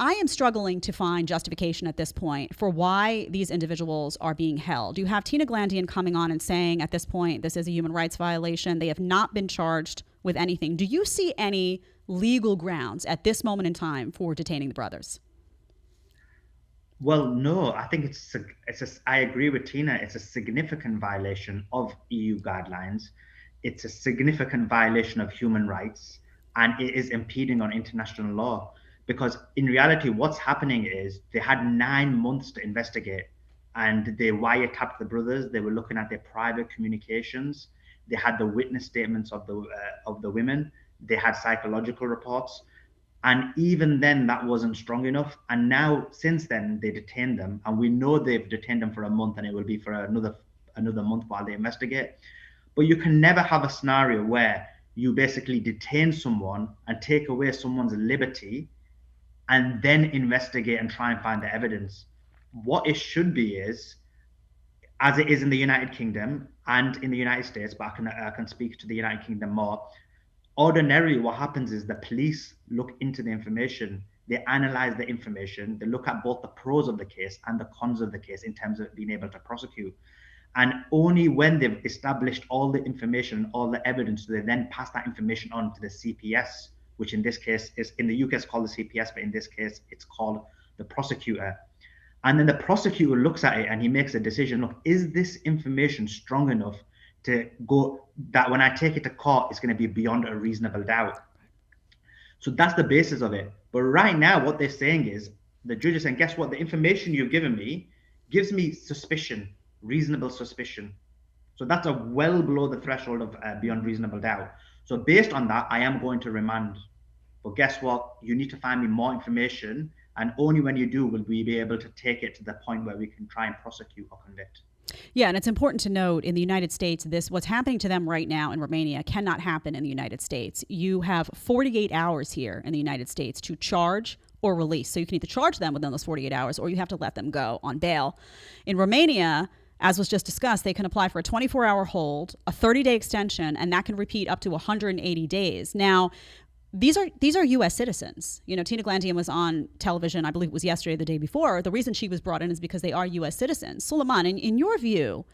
I am struggling to find justification at this point for why these individuals are being held. You have Tina Glandian coming on and saying at this point, this is a human rights violation. They have not been charged with anything. Do you see any legal grounds at this moment in time for detaining the brothers? Well, no, I think I agree with Tina. It's a significant violation of EU guidelines. It's a significant violation of human rights, and it is impeding on international law. Because in reality, what's happening is they had 9 months to investigate, and they wiretapped the brothers. They were looking at their private communications. They had the witness statements of the women. They had psychological reports. And even then, that wasn't strong enough. And now, since then, they detained them, and we know they've detained them for a month, and it will be for another month while they investigate. But you can never have a scenario where you basically detain someone and take away someone's liberty, and then investigate and try and find the evidence. What it should be is, as it is in the United Kingdom and in the United States, but I can speak to the United Kingdom more. Ordinarily, what happens is the police look into the information, they analyze the information, they look at both the pros of the case and the cons of the case in terms of being able to prosecute. And only when they've established all the information, all the evidence, do they then pass that information on to the CPS, which in this case is, in the UK it's called the CPS, but in this case it's called the prosecutor. And then the prosecutor looks at it and he makes a decision. Look, is this information strong enough to go that when I take it to court, it's going to be beyond a reasonable doubt? So that's the basis of it. But right now, what they're saying is the judge is saying, guess what? The information you've given me gives me suspicion, reasonable suspicion. So that's a well below the threshold of beyond reasonable doubt. So based on that, I am going to remand. But guess what? You need to find me more information. And only when you do will we be able to take it to the point where we can try and prosecute or convict. Yeah, and it's important to note in the United States, what's happening to them right now in Romania cannot happen in the United States. You have 48 hours here in the United States to charge or release. So you can either charge them within those 48 hours or you have to let them go on bail. In Romania, as was just discussed, they can apply for a 24-hour hold, a 30-day extension, and that can repeat up to 180 days. Now, these are U.S. citizens. You know, Tina Glandian was on television, I believe it was yesterday or the day before. The reason she was brought in is because they are U.S. citizens. Suleiman, in your view,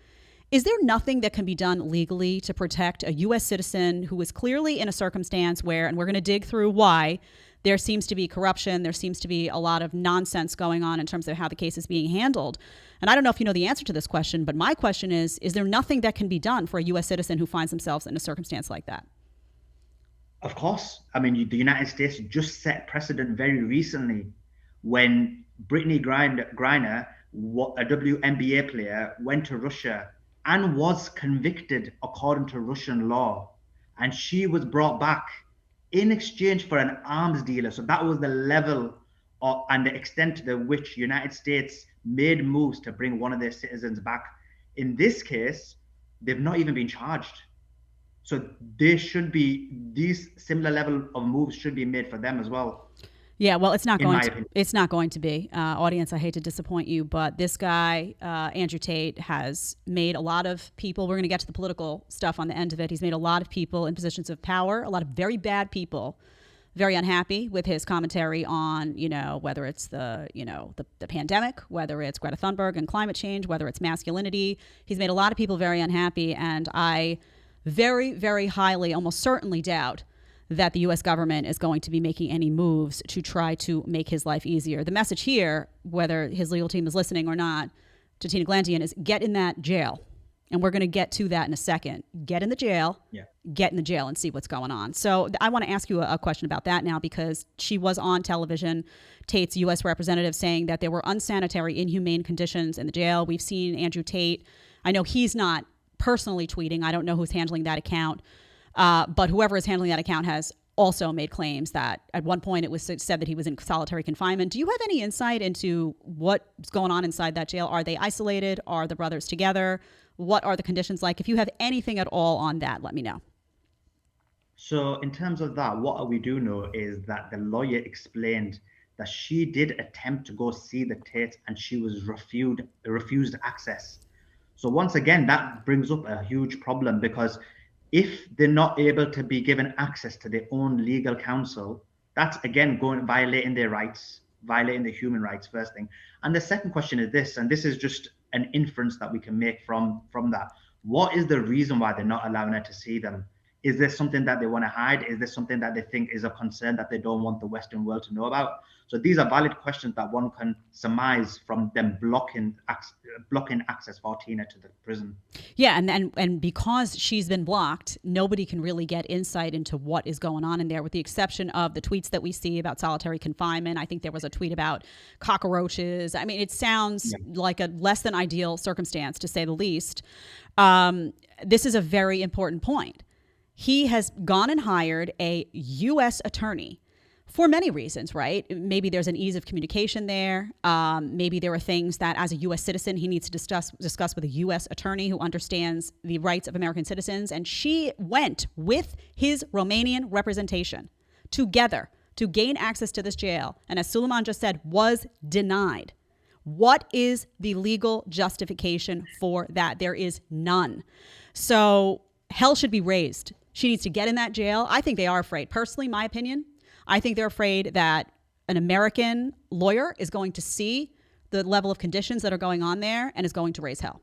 is there nothing that can be done legally to protect a U.S. citizen who is clearly in a circumstance where, and we're going to dig through why, there seems to be corruption, there seems to be a lot of nonsense going on in terms of how the case is being handled. And I don't know if you know the answer to this question, but my question is there nothing that can be done for a U.S. citizen who finds themselves in a circumstance like that? Of course. I mean, the United States just set precedent very recently when Brittany Griner, a WNBA player, went to Russia and was convicted according to Russian law. And she was brought back in exchange for an arms dealer. So that was the level and the extent to which United States made moves to bring one of their citizens back. In this case, they've not even been charged. So these similar level of moves should be made for them as well. Yeah, well, it's not going to be. Audience, I hate to disappoint you, but this guy, Andrew Tate, has made a lot of people, we're going to get to the political stuff on the end of it. He's made a lot of people in positions of power, a lot of very bad people, very unhappy with his commentary on, whether it's the pandemic, whether it's Greta Thunberg and climate change, whether it's masculinity. He's made a lot of people very unhappy, and I very, very highly, almost certainly doubt that the U.S. government is going to be making any moves to try to make his life easier. The message here, whether his legal team is listening or not, to Tina Glandian is get in that jail. And we're going to get to that in a second. Get in the jail, Get in the jail and see what's going on. So I want to ask you a question about that now, because she was on television, Tate's U.S. representative, saying that there were unsanitary, inhumane conditions in the jail. We've seen Andrew Tate. I know he's not personally tweeting. I don't know who's handling that account. But whoever is handling that account has also made claims that at one point it was said that he was in solitary confinement. Do you have any insight into what's going on inside that jail? Are they isolated? Are the brothers together? What are the conditions like? If you have anything at all on that, let me know. So in terms of that, what we do know is that the lawyer explained that she did attempt to go see the Tate and she was refused access. So once again, that brings up a huge problem, because if they're not able to be given access to their own legal counsel, that's again violating their rights. violating the human rights, first thing. And the second question is this, and this is just an inference that we can make from that. What is the reason why they're not allowing her to see them? Is there something that they want to hide? Is there something that they think is a concern that they don't want the Western world to know about? So these are valid questions that one can surmise from them blocking access for Tina to the prison. Yeah, and because she's been blocked, nobody can really get insight into what is going on in there, with the exception of the tweets that we see about solitary confinement. I think there was a tweet about cockroaches. I mean, it sounds like a less than ideal circumstance, to say the least. This is a very important point. He has gone and hired a U.S. attorney for many reasons, right? Maybe there's an ease of communication there. Maybe there are things that, as a U.S. citizen, he needs to discuss with a U.S. attorney who understands the rights of American citizens. And she went with his Romanian representation together to gain access to this jail. And as Suleiman just said, was denied. What is the legal justification for that? There is none. So hell should be raised. She needs to get in that jail. I think they are afraid. Personally, my opinion, I think they're afraid that an American lawyer is going to see the level of conditions that are going on there and is going to raise hell.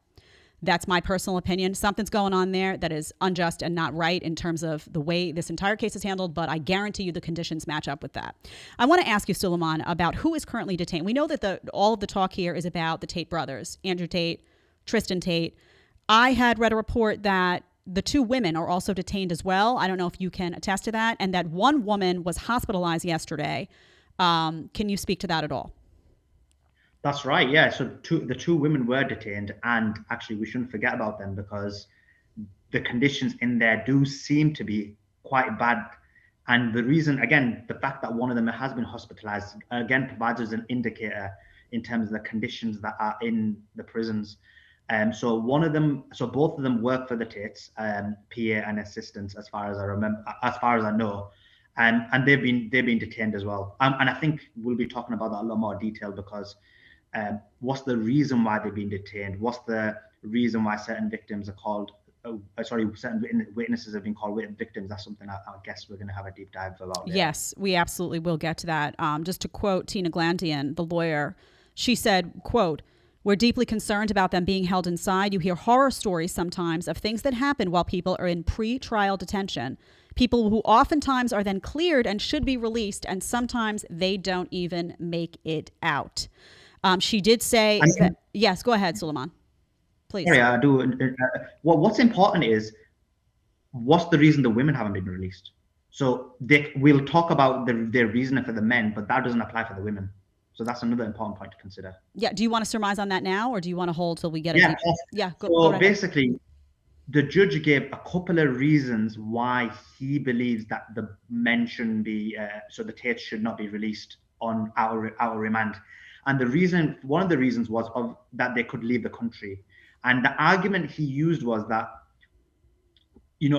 That's my personal opinion. Something's going on there that is unjust and not right in terms of the way this entire case is handled, but I guarantee you the conditions match up with that. I want to ask you, Suleiman, about who is currently detained. We know that all of the talk here is about the Tate brothers, Andrew Tate, Tristan Tate. I had read a report that the two women are also detained as well. I don't know if you can attest to that. And that one woman was hospitalized yesterday. Can you speak to that at all? That's right. Yeah. So the two women were detained, and actually we shouldn't forget about them because the conditions in there do seem to be quite bad. And the reason, again, the fact that one of them has been hospitalized, again, provides us an indicator in terms of the conditions that are in the prisons. So both of them work for the Tates, PA and assistants, as far as I remember, as far as I know, and they've been detained as well. And I think we'll be talking about that in a lot more detail because what's the reason why they've been detained? What's the reason why certain victims are called? Certain witnesses have been called victims. That's something I guess we're going to have a deep dive about. Yeah. Yes, we absolutely will get to that. Just to quote Tina Glandian, the lawyer, she said, quote, "We're deeply concerned about them being held inside. You hear horror stories sometimes of things that happen while people are in pre-trial detention. People who oftentimes are then cleared and should be released, and sometimes they don't even make it out." She did say that, yes, go ahead, Suleiman, please. Sorry, I do. What's important is, what's the reason the women haven't been released? So we'll talk about their reason for the men, but that doesn't apply for the women. So that's another important point to consider. Yeah. Do you want to surmise on that now, or do you want to hold till we get it? Yeah. Go ahead. Basically, the judge gave a couple of reasons why he believes that the men shouldn't be, so the Tates should not be released on our remand. And one of the reasons was that they could leave the country. And the argument he used was that,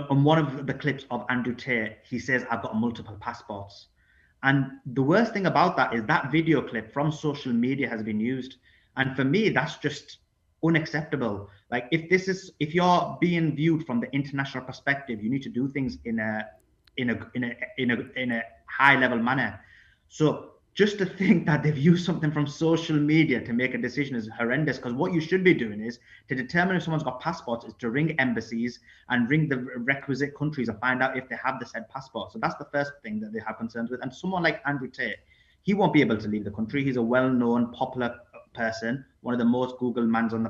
on one of the clips of Andrew Tate, he says, "I've got multiple passports." And the worst thing about that is that video clip from social media has been used. And for me, that's just unacceptable. Like, if you're being viewed from the international perspective, you need to do things in a high level manner. So just to think that they've used something from social media to make a decision is horrendous, because what you should be doing is to determine if someone's got passports is to ring embassies and ring the requisite countries and find out if they have the said passport. So that's the first thing that they have concerns with. And someone like Andrew Tate, he won't be able to leave the country. He's a well-known, popular person, one of the most Googled mans on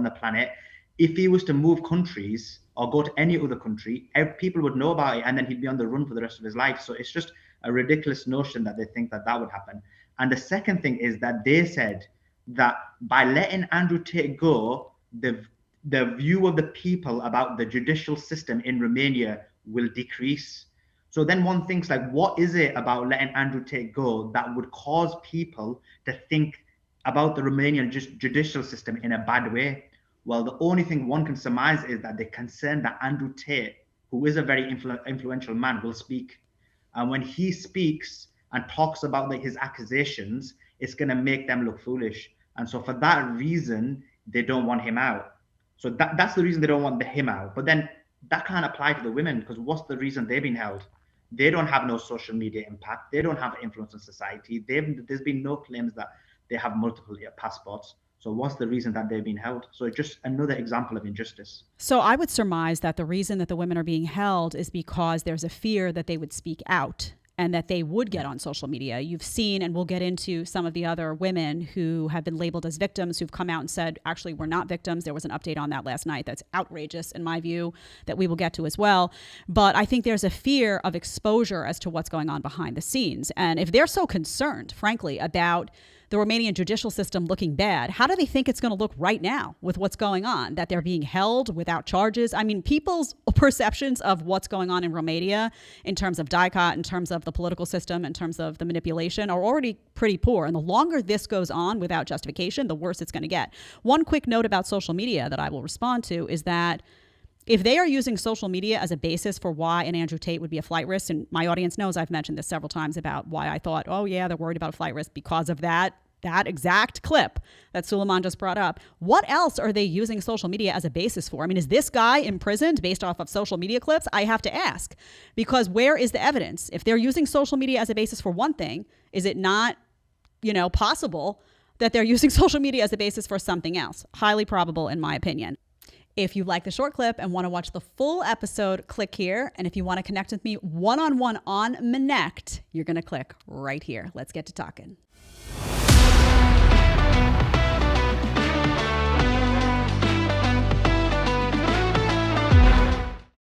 the planet. If he was to move countries or go to any other country, people would know about it, and then he'd be on the run for the rest of his life. So it's just a ridiculous notion that they think that would happen. And the second thing is that they said that by letting Andrew Tate go, the view of the people about the judicial system in Romania will decrease. So then one thinks, like, what is it about letting Andrew Tate go that would cause people to think about the Romanian judicial system in a bad way? Well, the only thing one can surmise is that they're concerned that Andrew Tate, who is a very influential man, will speak. And when he speaks and talks about his accusations, it's going to make them look foolish. And so for that reason, they don't want him out. So that's the reason they don't want him out. But then that can't apply to the women, because what's the reason they've been held? They don't have no social media impact. They don't have influence on society. There's been no claims that they have multiple passports. So what's the reason that they're being held? So it's just another example of injustice. So I would surmise that the reason that the women are being held is because there's a fear that they would speak out and that they would get on social media. You've seen, and we'll get into some of the other women who have been labeled as victims, who've come out and said, actually, we're not victims. There was an update on that last night. That's outrageous, in my view, that we will get to as well. But I think there's a fear of exposure as to what's going on behind the scenes. And if they're so concerned, frankly, about the Romanian judicial system looking bad, how do they think it's going to look right now with what's going on, that they're being held without charges? I mean, people's perceptions of what's going on in Romania in terms of DICOT, in terms of the political system, in terms of the manipulation are already pretty poor. And the longer this goes on without justification, the worse it's going to get. One quick note about social media that I will respond to is that if they are using social media as a basis for why an Andrew Tate would be a flight risk, and my audience knows I've mentioned this several times about why I thought, oh yeah, they're worried about a flight risk because of that exact clip that Suleiman just brought up. What else are they using social media as a basis for? I mean, is this guy imprisoned based off of social media clips? I have to ask, because where is the evidence? If they're using social media as a basis for one thing, is it not, possible that they're using social media as a basis for something else? Highly probable, in my opinion. If you like the short clip and want to watch the full episode, click here. And if you want to connect with me one-on-one on Connect, you're going to click right here. Let's get to talking.